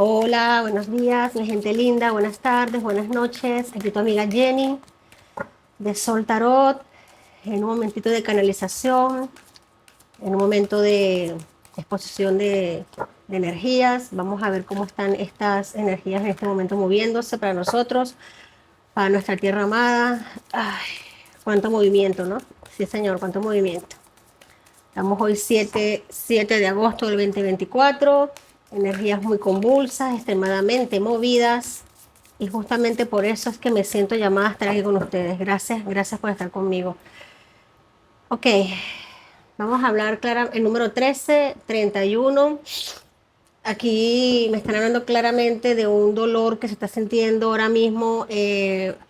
Hola, buenos días, mi gente linda, buenas tardes, buenas noches. Aquí tu amiga Jenny de Sol Tarot, en un momentito de canalización, en un momento de exposición de energías. Vamos a ver cómo están estas energías en este momento moviéndose para nosotros, para nuestra tierra amada. Ay, cuánto movimiento, ¿no? Sí, señor, cuánto movimiento. Estamos hoy 7 de agosto del 2024, energías muy convulsas, extremadamente movidas, y justamente por eso es que me siento llamada a estar aquí con ustedes. Gracias, gracias por estar conmigo. Ok, vamos a hablar el número 1331. Aquí me están hablando claramente de un dolor que se está sintiendo ahora mismo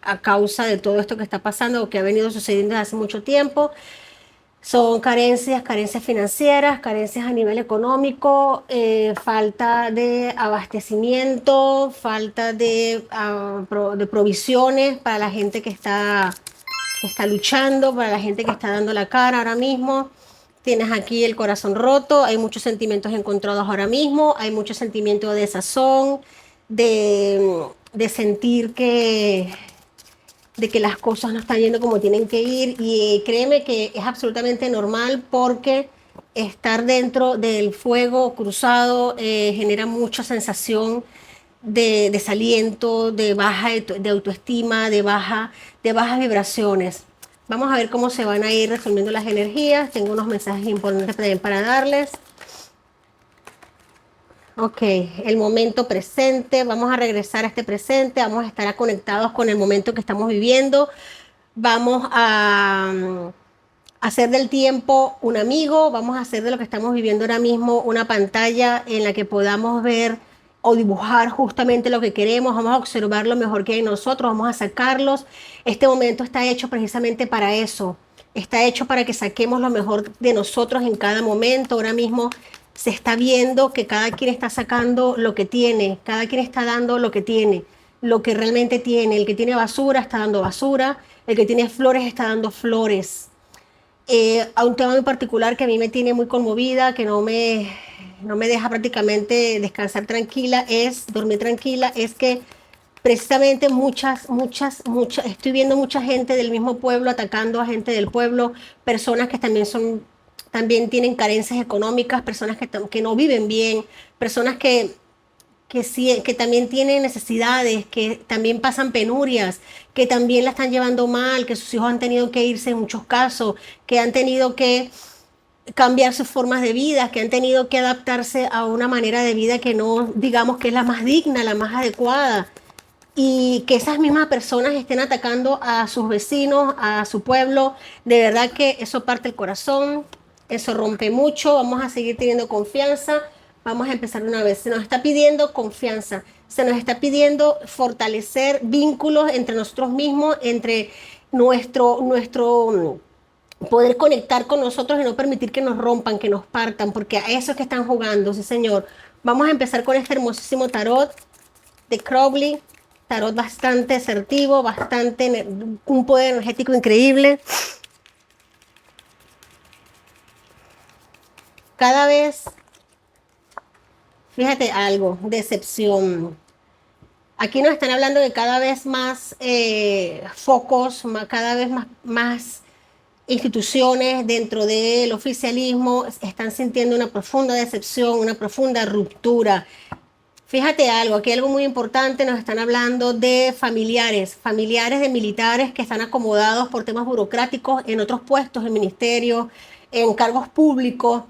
a causa de todo esto que está pasando o que ha venido sucediendo desde hace mucho tiempo. Son carencias financieras, carencias a nivel económico, falta de abastecimiento, falta de provisiones para la gente que está luchando, para la gente que está dando la cara ahora mismo. Tienes aquí el corazón roto, hay muchos sentimientos encontrados ahora mismo, hay mucho sentimiento de desazón, de sentir de que las cosas no están yendo como tienen que ir, y créeme que es absolutamente normal porque estar dentro del fuego cruzado genera mucha sensación de desaliento, de baja de autoestima, de bajas vibraciones. Vamos a ver cómo se van a ir resolviendo las energías. Tengo unos mensajes importantes también para darles. Ok, el momento presente, vamos a regresar a este presente, vamos a estar conectados con el momento que estamos viviendo. Vamos a hacer del tiempo un amigo, vamos a hacer de lo que estamos viviendo ahora mismo una pantalla en la que podamos ver o dibujar justamente lo que queremos, vamos a observar lo mejor que hay en nosotros, vamos a sacarlos. Este momento está hecho precisamente para eso, está hecho para que saquemos lo mejor de nosotros en cada momento. Ahora mismo se está viendo que cada quien está sacando lo que tiene, cada quien está dando lo que tiene, lo que realmente tiene. El que tiene basura está dando basura, el que tiene flores está dando flores. A un tema muy particular que a mí me tiene muy conmovida, que no me deja prácticamente descansar tranquila, dormir tranquila, es que precisamente estoy viendo mucha gente del mismo pueblo atacando a gente del pueblo, personas que también tienen carencias económicas, personas que no viven bien, personas que también tienen necesidades, que también pasan penurias, que también la están llevando mal, que sus hijos han tenido que irse en muchos casos, que han tenido que cambiar sus formas de vida, que han tenido que adaptarse a una manera de vida que no digamos que es la más digna, la más adecuada. Y que esas mismas personas estén atacando a sus vecinos, a su pueblo, de verdad que eso parte el corazón, eso rompe mucho. Vamos a seguir teniendo confianza, vamos a empezar una vez. Se nos está pidiendo confianza, se nos está pidiendo fortalecer vínculos entre nosotros mismos, entre nuestro poder conectar con nosotros y no permitir que nos rompan, que nos partan, porque a eso es que están jugando, sí señor. Vamos a empezar con este hermosísimo tarot de Crowley, tarot bastante asertivo, un poder energético increíble. Cada vez, fíjate algo, decepción. Aquí nos están hablando de cada vez más focos, cada vez más instituciones dentro del oficialismo están sintiendo una profunda decepción, una profunda ruptura. Fíjate algo, aquí hay algo muy importante, nos están hablando de familiares de militares que están acomodados por temas burocráticos en otros puestos, en ministerios, en cargos públicos.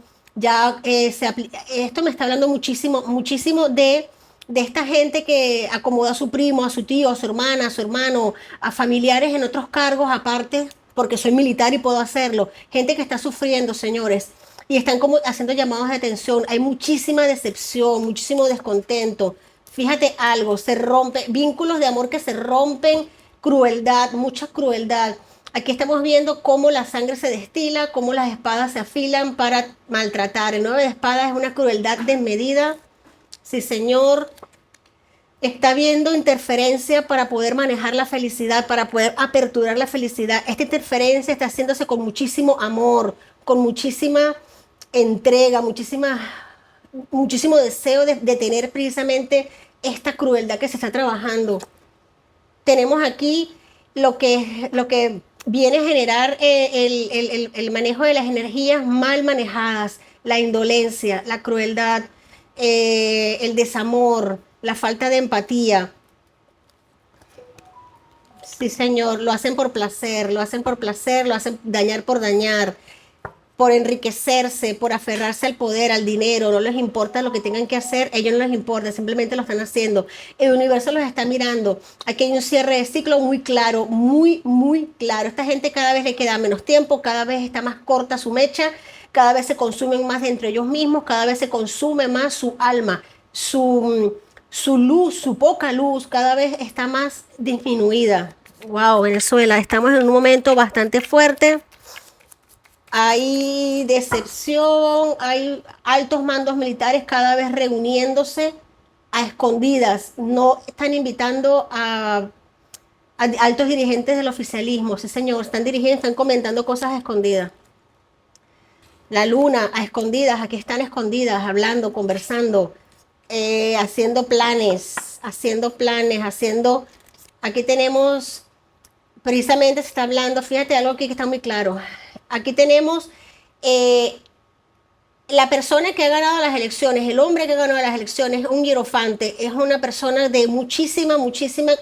Esto me está hablando muchísimo, muchísimo de esta gente que acomoda a su primo, a su tío, a su hermana, a su hermano, a familiares en otros cargos aparte, porque soy militar y puedo hacerlo. Gente que está sufriendo, señores, y están como haciendo llamados de atención. Hay muchísima decepción, muchísimo descontento. Fíjate algo, se rompe, vínculos de amor que se rompen, crueldad, mucha crueldad. Aquí estamos viendo cómo la sangre se destila, cómo las espadas se afilan para maltratar. El 9 de espadas es una crueldad desmedida. Sí, señor. Está viendo interferencia para poder manejar la felicidad, para poder aperturar la felicidad. Esta interferencia está haciéndose con muchísimo amor, con muchísima entrega, muchísima muchísimo deseo de detener precisamente esta crueldad que se está trabajando. Tenemos aquí lo que viene a generar el manejo de las energías mal manejadas, la indolencia, la crueldad, el desamor, la falta de empatía. Sí, señor, lo hacen por placer, lo hacen por placer, lo hacen dañar por dañar, por enriquecerse, por aferrarse al poder, al dinero, no les importa lo que tengan que hacer, ellos no les importa, simplemente lo están haciendo. El universo los está mirando. Aquí hay un cierre de ciclo muy claro, muy, muy claro. Esta gente cada vez le queda menos tiempo, cada vez está más corta su mecha, cada vez se consumen más de entre ellos mismos, cada vez se consume más su alma, su luz, su poca luz, cada vez está más disminuida. Wow, Venezuela, estamos en un momento bastante fuerte. Hay decepción, hay altos mandos militares cada vez reuniéndose a escondidas. No están invitando a altos dirigentes del oficialismo. Sí, señor, están dirigiendo, están comentando cosas a escondidas. La luna a escondidas, aquí están escondidas, hablando, conversando, haciendo planes, haciendo. Aquí tenemos, precisamente se está hablando, fíjate algo aquí que está muy claro. Aquí tenemos eh, la persona que ha ganado las elecciones, el hombre que ha ganado las elecciones, un hierofante, es una persona de muchísima, muchísima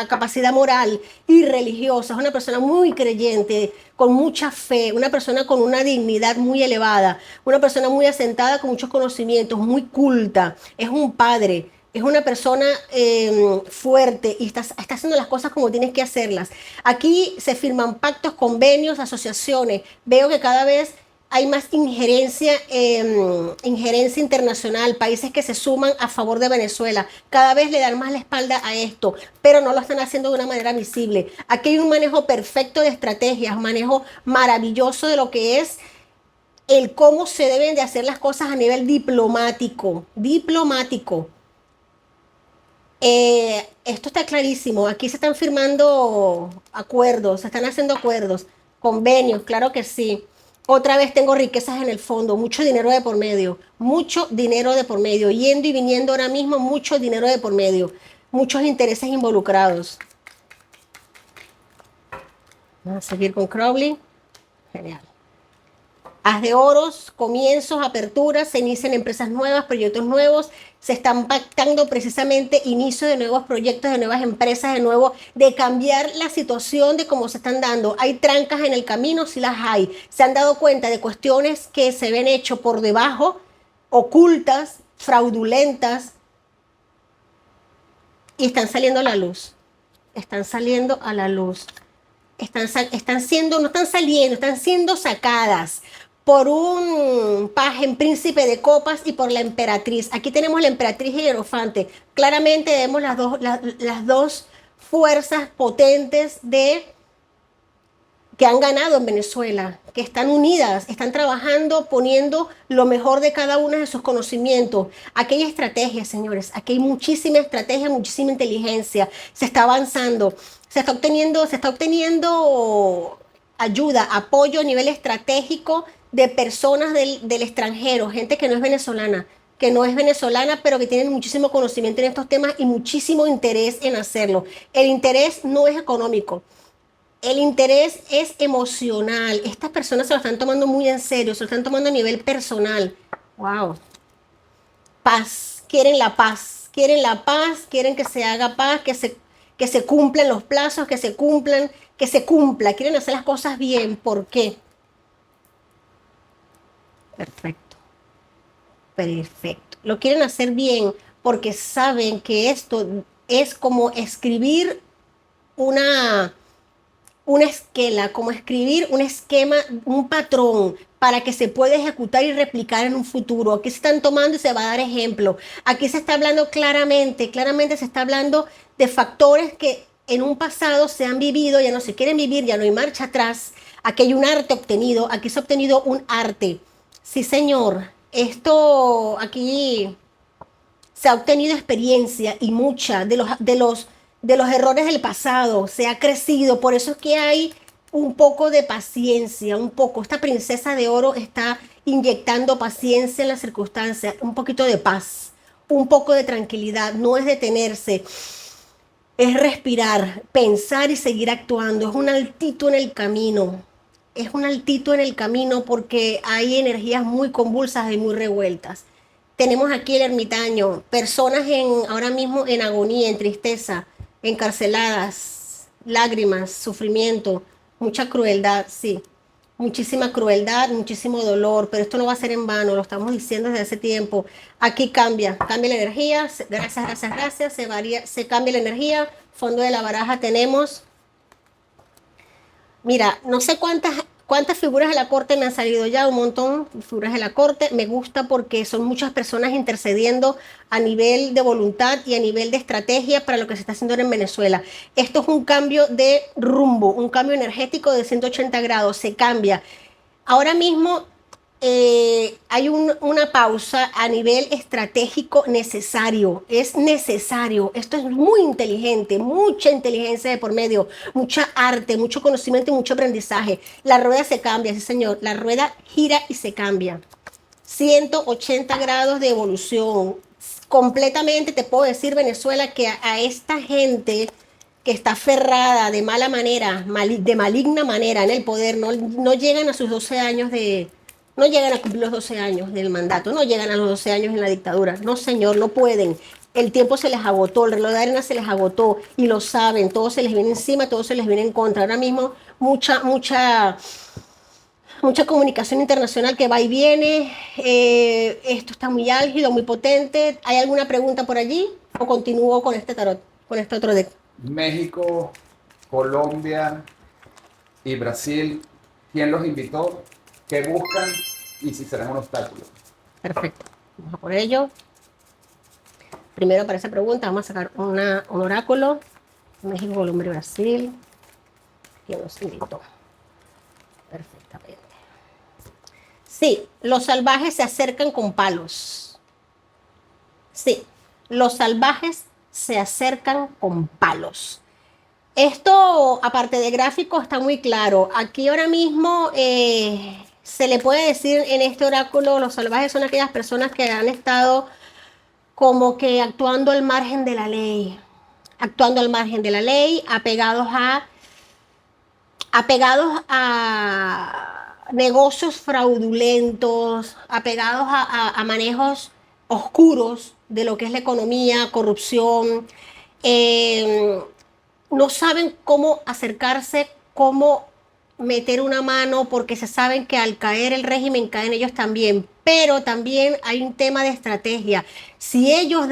capacidad moral y religiosa, es una persona muy creyente, con mucha fe, una persona con una dignidad muy elevada, una persona muy asentada, con muchos conocimientos, muy culta, es un padre. Es una persona fuerte y está haciendo las cosas como tienes que hacerlas. Aquí se firman pactos, convenios, asociaciones. Veo que cada vez hay más injerencia internacional, países que se suman a favor de Venezuela. Cada vez le dan más la espalda a esto, pero no lo están haciendo de una manera visible. Aquí hay un manejo perfecto de estrategias, un manejo maravilloso de lo que es el cómo se deben de hacer las cosas a nivel diplomático. Diplomático. Esto está clarísimo. Aquí se están firmando acuerdos, se están haciendo acuerdos, convenios, claro que sí. Otra vez tengo riquezas en el fondo, mucho dinero de por medio, yendo y viniendo ahora mismo, mucho dinero de por medio, muchos intereses involucrados. Vamos a seguir con Crowley. Genial. Haz de oros, comienzos, aperturas, se inician empresas nuevas, proyectos nuevos, se están pactando precisamente inicio de nuevos proyectos, de nuevas empresas, de nuevo, de cambiar la situación de cómo se están dando. Hay trancas en el camino, sí las hay. Se han dado cuenta de cuestiones que se ven hecho por debajo, ocultas, fraudulentas, y están saliendo a la luz. Están saliendo a la luz. Están siendo, no están saliendo, están siendo sacadas por un paje, príncipe de copas y por la emperatriz. Aquí tenemos la emperatriz y el hierofante. Claramente vemos las dos fuerzas potentes que han ganado en Venezuela, que están unidas, están trabajando, poniendo lo mejor de cada uno de sus conocimientos. Aquí hay estrategia, señores, aquí hay muchísima estrategia, muchísima inteligencia, se está avanzando, se está obteniendo ayuda, apoyo a nivel estratégico de personas del extranjero, gente que no es venezolana, pero que tienen muchísimo conocimiento en estos temas y muchísimo interés en hacerlo. El interés no es económico. El interés es emocional. Estas personas se lo están tomando muy en serio, se lo están tomando a nivel personal. Wow. Paz. Quieren la paz, quieren que se haga paz, que se cumplan los plazos, que se cumpla. Quieren hacer las cosas bien. ¿Por qué? Perfecto. Perfecto. Lo quieren hacer bien porque saben que esto es como escribir una esquela, como escribir un esquema, un patrón para que se pueda ejecutar y replicar en un futuro. Aquí se están tomando y se va a dar ejemplo. Aquí se está hablando claramente se está hablando de factores que en un pasado se han vivido, ya no se quieren vivir, ya no hay marcha atrás. Aquí hay un arte obtenido, aquí se ha obtenido un arte. Sí, señor. Esto aquí se ha obtenido experiencia y mucha de los errores del pasado, se ha crecido, por eso es que hay un poco de paciencia, un poco. Esta princesa de oro está inyectando paciencia en las circunstancias, un poquito de paz, un poco de tranquilidad, no es detenerse, es respirar, pensar y seguir actuando, es un altito en el camino. Es un altito en el camino porque hay energías muy convulsas y muy revueltas. Tenemos aquí el ermitaño, personas ahora mismo en agonía, en tristeza, encarceladas, lágrimas, sufrimiento, mucha crueldad, sí, muchísima crueldad, muchísimo dolor, pero esto no va a ser en vano, lo estamos diciendo desde hace tiempo. Aquí cambia la energía, gracias, gracias, gracias, se cambia la energía, fondo de la baraja tenemos. Mira, no sé cuántas figuras de la corte me han salido ya, un montón de figuras de la corte. Me gusta porque son muchas personas intercediendo a nivel de voluntad y a nivel de estrategia para lo que se está haciendo ahora en Venezuela. Esto es un cambio de rumbo, un cambio energético de 180 grados, se cambia. Ahora mismo hay una pausa a nivel estratégico necesario, es necesario, esto es muy inteligente, mucha inteligencia de por medio, mucha arte, mucho conocimiento y mucho aprendizaje. La rueda se cambia, sí señor, la rueda gira y se cambia. 180 grados de evolución. Completamente te puedo decir, Venezuela, que a esta gente que está aferrada de mala manera, de maligna manera en el poder, no llegan a sus 12 años no llegan a cumplir los 12 años del mandato, no llegan a los 12 años en la dictadura. No, señor, no pueden. El tiempo se les agotó, el reloj de arena se les agotó y lo saben, todo se les viene encima, todo se les viene en contra. Ahora mismo mucha comunicación internacional que va y viene. Esto está muy álgido, muy potente. ¿Hay alguna pregunta por allí? ¿O continúo con este tarot, con este otro deck? México, Colombia y Brasil, ¿quién los invitó? ¿Qué buscan? Y si serán un obstáculo. Perfecto. Vamos a por ello. Primero para esa pregunta vamos a sacar un oráculo. México, Colombia y Brasil. ¿Quién los invitó? Perfectamente. Sí, los salvajes se acercan con palos. Sí, los salvajes se acercan con palos. Esto, aparte de gráfico, está muy claro. Aquí ahora mismo se le puede decir en este oráculo, los salvajes son aquellas personas que han estado como que actuando al margen de la ley, actuando al margen de la ley, apegados a negocios fraudulentos, apegados a manejos oscuros de lo que es la economía, corrupción. Eh, no saben cómo acercarse, cómo meter una mano, porque se saben que al caer el régimen caen ellos también. Pero también hay un tema de estrategia. Si ellos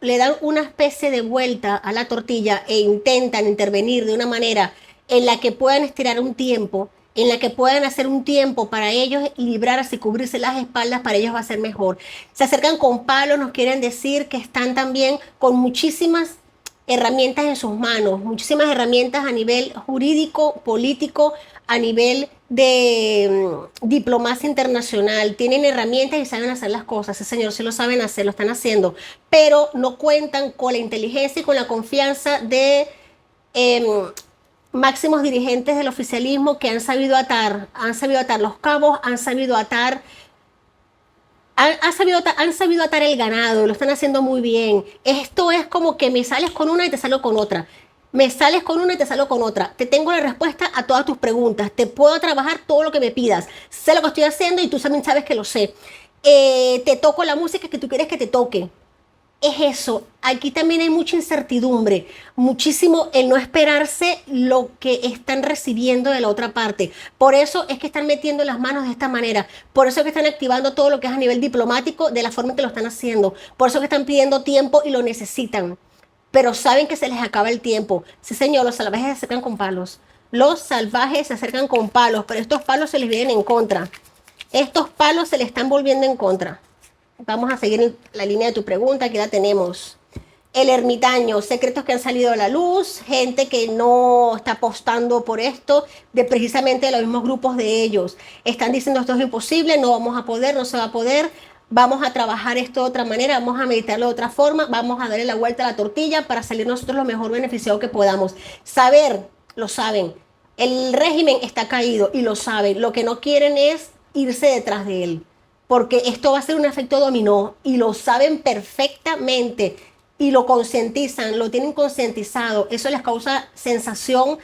le dan una especie de vuelta a la tortilla e intentan intervenir de una manera en la que puedan estirar un tiempo, en la que puedan hacer un tiempo para ellos librarse y cubrirse las espaldas, para ellos va a ser mejor. Se acercan con palos, nos quieren decir que están también con muchísimas herramientas en sus manos, muchísimas herramientas a nivel jurídico, político, a nivel de diplomacia internacional. Tienen herramientas y saben hacer las cosas. Sí, señor, sí lo saben hacer, lo están haciendo, pero no cuentan con la inteligencia y con la confianza de eh, máximos dirigentes del oficialismo que han sabido atar los cabos, han sabido atar el ganado, lo están haciendo muy bien. Esto es como que me sales con una y te salgo con otra. Me sales con una y te salgo con otra. Te tengo la respuesta a todas tus preguntas. Te puedo trabajar todo lo que me pidas. Sé lo que estoy haciendo y tú también sabes que lo sé. Te toco la música que tú quieres que te toque. Es eso. Aquí también hay mucha incertidumbre, muchísimo el no esperarse lo que están recibiendo de la otra parte. Por eso es que están metiendo las manos de esta manera. Por eso es que están activando todo lo que es a nivel diplomático de la forma en que lo están haciendo. Por eso es que están pidiendo tiempo y lo necesitan. Pero saben que se les acaba el tiempo. Sí, señor, los salvajes se acercan con palos. Los salvajes se acercan con palos, pero estos palos se les vienen en contra. Estos palos se les están volviendo en contra. Vamos a seguir la línea de tu pregunta, aquí la tenemos. El ermitaño, secretos que han salido a la luz, gente que no está apostando por esto, de precisamente los mismos grupos de ellos. Están diciendo esto es imposible, no vamos a poder, no se va a poder, vamos a trabajar esto de otra manera, vamos a meditarlo de otra forma, vamos a darle la vuelta a la tortilla para salir nosotros lo mejor beneficiados que podamos. Saber, lo saben. El régimen está caído y lo saben. Lo que no quieren es irse detrás de él, porque esto va a ser un efecto dominó y lo saben perfectamente y lo concientizan, lo tienen concientizado. Eso les causa sensación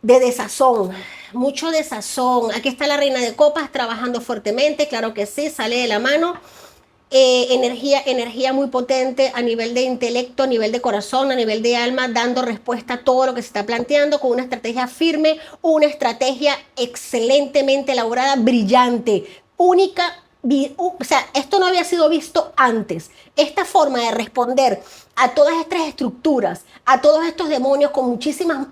de desazón, mucho desazón. Aquí está la reina de copas trabajando fuertemente, claro que sí, sale de la mano. Energía muy potente a nivel de intelecto, a nivel de corazón, a nivel de alma, dando respuesta a todo lo que se está planteando con una estrategia firme, una estrategia excelentemente elaborada, brillante, única. O sea, esto no había sido visto antes. Esta forma de responder a todas estas estructuras, a todos estos demonios con muchísimas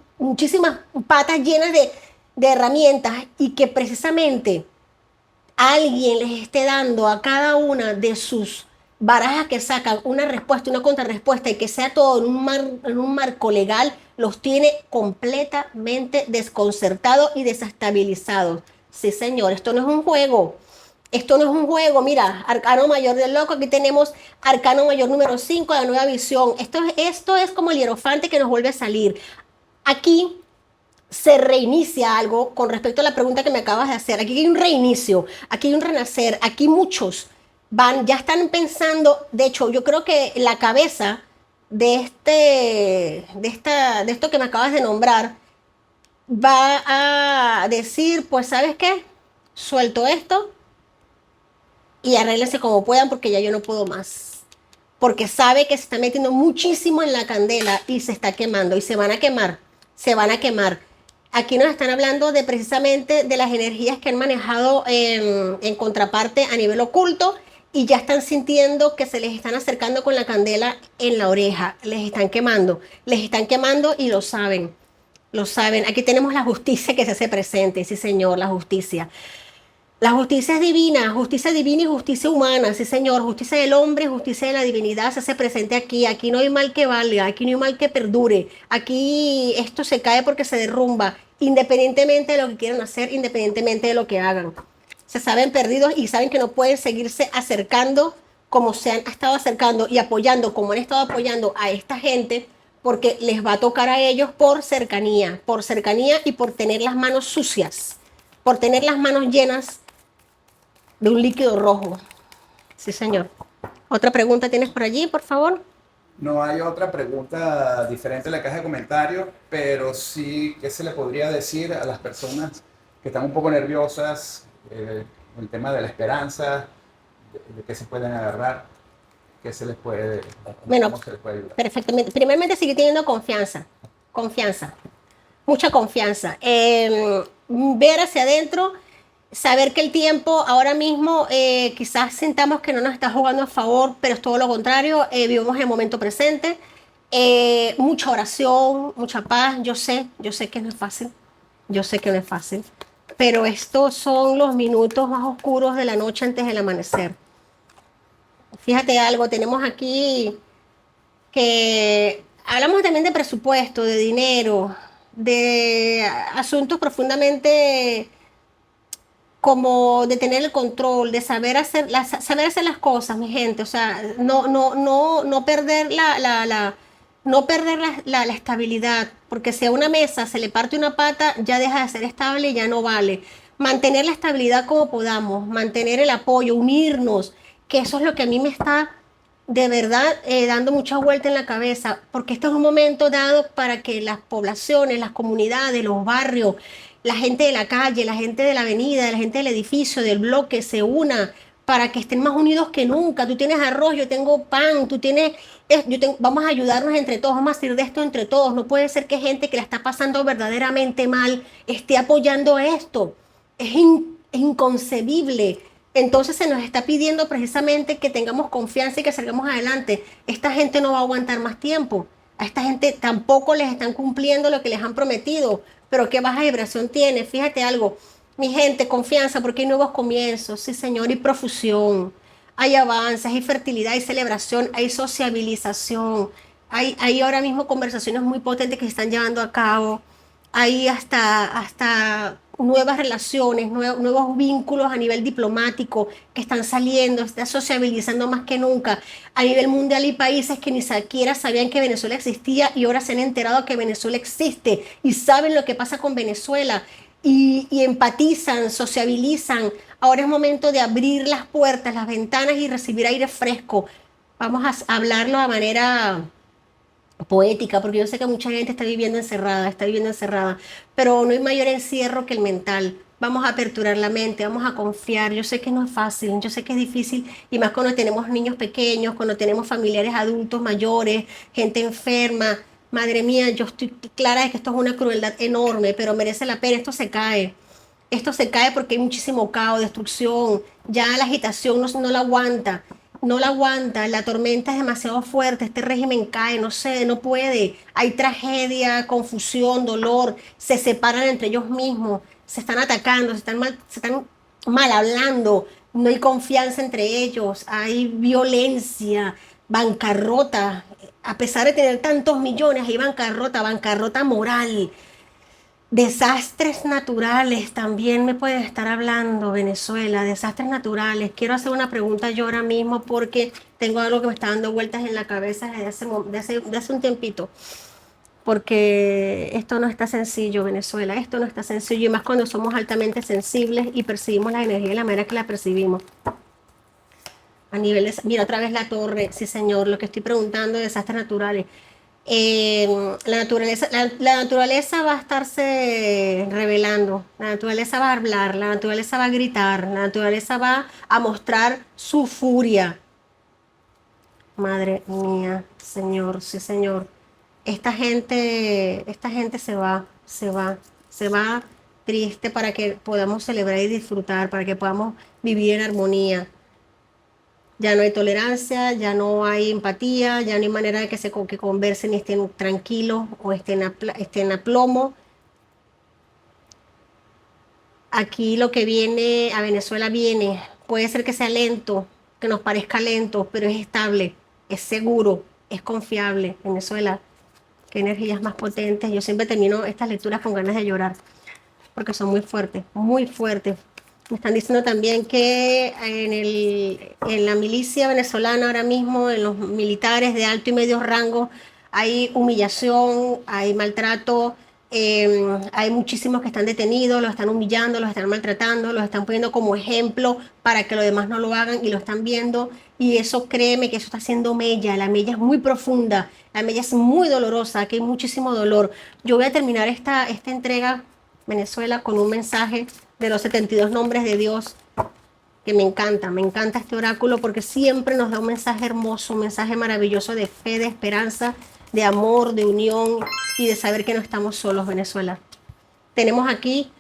patas llenas de herramientas y que precisamente alguien les esté dando a cada una de sus barajas que sacan una respuesta, una contrarrespuesta y que sea todo en un marco legal, los tiene completamente desconcertados y desestabilizados. Sí, señor, esto no es un juego. Esto no es un juego, mira, Arcano Mayor del Loco, aquí tenemos Arcano Mayor número 5, la nueva visión. Esto es como el hierofante que nos vuelve a salir. Aquí se reinicia algo con respecto a la pregunta que me acabas de hacer. Aquí hay un reinicio, aquí hay un renacer, aquí muchos ya están pensando, de hecho, yo creo que la cabeza de esto que me acabas de nombrar va a decir, pues, ¿sabes qué? Suelto esto y arréglense como puedan porque ya yo no puedo más. Porque sabe que se está metiendo muchísimo en la candela y se está quemando y se van a quemar, se van a quemar. Aquí nos están hablando de precisamente de las energías que han manejado en contraparte a nivel oculto y ya están sintiendo que se les están acercando con la candela en la oreja, les están quemando y lo saben, lo saben. Aquí tenemos la justicia que se hace presente, sí señor, la justicia. La justicia divina y justicia humana, sí señor, justicia del hombre, justicia de la divinidad se hace presente aquí. Aquí no hay mal que valga, aquí no hay mal que perdure, aquí esto se cae porque se derrumba, independientemente de lo que quieran hacer, independientemente de lo que hagan. Se saben perdidos y saben que no pueden seguirse acercando como se han estado acercando y apoyando, como han estado apoyando a esta gente, porque les va a tocar a ellos por cercanía y por tener las manos sucias, por tener las manos llenas de un líquido rojo. Sí, señor. ¿Otra pregunta tienes por allí, por favor? No hay otra pregunta diferente en la caja de comentarios, pero sí, ¿qué se le podría decir a las personas que están un poco nerviosas con el tema de la esperanza, de qué se pueden agarrar, qué se les puede, Bueno, cómo se les puede ayudar? perfectamente. Primeramente, sigue teniendo confianza. Confianza. Mucha confianza. Ver hacia adentro, saber que el tiempo ahora mismo quizás sintamos que no nos está jugando a favor, pero es todo lo contrario. Vivimos en el momento presente. Mucha oración, mucha paz. Yo sé que no es fácil. Yo sé que no es fácil. Pero estos son los minutos más oscuros de la noche antes del amanecer. Fíjate algo, tenemos aquí que hablamos también de presupuesto, de dinero, de asuntos profundamente como de tener el control, de saber hacer las cosas, mi gente. O sea, no perder no perder la estabilidad, porque si a una mesa se le parte una pata, ya deja de ser estable y ya no vale. Mantener la estabilidad como podamos, mantener el apoyo, unirnos, que eso es lo que a mí me está de verdad dando mucha vuelta en la cabeza, porque esto es un momento dado para que las poblaciones, las comunidades, los barrios, la gente de la calle, la gente de la avenida, la gente del edificio, del bloque, se una para que estén más unidos que nunca. Tú tienes arroz, yo tengo pan, tú tienes, vamos a ayudarnos entre todos, vamos a salir de esto entre todos. No puede ser que gente que la está pasando verdaderamente mal esté apoyando esto. Es inconcebible. Entonces se nos está pidiendo precisamente que tengamos confianza y que salgamos adelante. Esta gente no va a aguantar más tiempo. A esta gente tampoco les están cumpliendo lo que les han prometido. Pero qué baja vibración tiene. Fíjate algo. Mi gente, confianza porque hay nuevos comienzos. Sí, señor. Y profusión. Hay avances, hay fertilidad, hay celebración, hay sociabilización. Hay ahora mismo conversaciones muy potentes que se están llevando a cabo. Hay hasta nuevas relaciones, nuevos vínculos a nivel diplomático que están saliendo, está sociabilizando más que nunca. A nivel mundial hay países que ni siquiera sabían que Venezuela existía y ahora se han enterado que Venezuela existe y saben lo que pasa con Venezuela y empatizan, sociabilizan. Ahora es momento de abrir las puertas, las ventanas y recibir aire fresco. Vamos a hablarlo de manera poética, porque yo sé que mucha gente está viviendo encerrada, pero no hay mayor encierro que el mental. Vamos a aperturar la mente, vamos a confiar. Yo sé que no es fácil, yo sé que es difícil, y más cuando tenemos niños pequeños, cuando tenemos familiares adultos mayores, gente enferma. Madre mía, yo estoy clara de que esto es una crueldad enorme, pero merece la pena, esto se cae. Esto se cae porque hay muchísimo caos, destrucción, ya la agitación no la aguanta, no la aguanta, la tormenta es demasiado fuerte, este régimen cae, no sé, no puede, hay tragedia, confusión, dolor, se separan entre ellos mismos, se están atacando, se están mal hablando, no hay confianza entre ellos, hay violencia, bancarrota, a pesar de tener tantos millones, hay bancarrota, bancarrota moral. Desastres naturales, también me pueden estar hablando, Venezuela, desastres naturales. Quiero hacer una pregunta yo ahora mismo porque tengo algo que me está dando vueltas en la cabeza desde hace un tiempito. Porque esto no está sencillo, Venezuela, esto no está sencillo, y más cuando somos altamente sensibles y percibimos la energía de la manera que la percibimos. A nivel de, mira otra vez la torre, sí señor, lo que estoy preguntando de desastres naturales. La naturaleza va a estarse revelando, la naturaleza va a hablar, la naturaleza va a gritar, la naturaleza va a mostrar su furia. Madre mía, Señor, sí, Señor. Esta gente se va triste para que podamos celebrar y disfrutar, para que podamos vivir en armonía. Ya no hay tolerancia, ya no hay empatía, ya no hay manera de que conversen y estén tranquilos o estén a plomo. Aquí lo que viene a Venezuela viene, puede ser que sea lento, que nos parezca lento, pero es estable, es seguro, es confiable. Venezuela, qué energías más potentes. Yo siempre termino estas lecturas con ganas de llorar, porque son muy fuertes, muy fuertes. Me están diciendo también que en la milicia venezolana ahora mismo, en los militares de alto y medio rango, hay humillación, hay maltrato, hay muchísimos que están detenidos, los están humillando, los están maltratando, los están poniendo como ejemplo para que los demás no lo hagan y lo están viendo. Y eso, créeme que eso está haciendo mella, la mella es muy profunda, la mella es muy dolorosa, aquí hay muchísimo dolor. Yo voy a terminar esta entrega, Venezuela, con un mensaje de los 72 nombres de Dios, que me encanta este oráculo porque siempre nos da un mensaje hermoso, un mensaje maravilloso de fe, de esperanza, de amor, de unión y de saber que no estamos solos, Venezuela. Tenemos aquí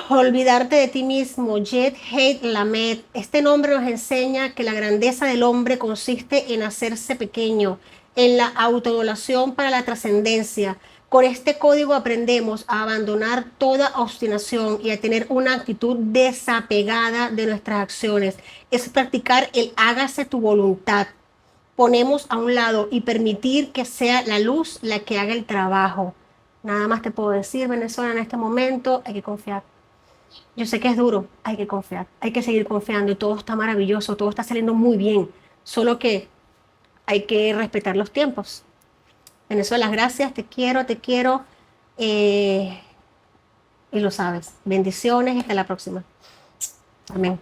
olvidarte de ti mismo, Jet Hate Lamed. Este nombre nos enseña que la grandeza del hombre consiste en hacerse pequeño, en la autodolación para la trascendencia. Con este código aprendemos a abandonar toda obstinación y a tener una actitud desapegada de nuestras acciones. Es practicar el hágase tu voluntad. Ponemos a un lado y permitir que sea la luz la que haga el trabajo. Nada más te puedo decir, Venezuela, en este momento hay que confiar. Yo sé que es duro, hay que confiar, hay que seguir confiando y todo está maravilloso, todo está saliendo muy bien, solo que hay que respetar los tiempos. Venezuela, gracias, te quiero y lo sabes. Bendiciones y hasta la próxima. Amén.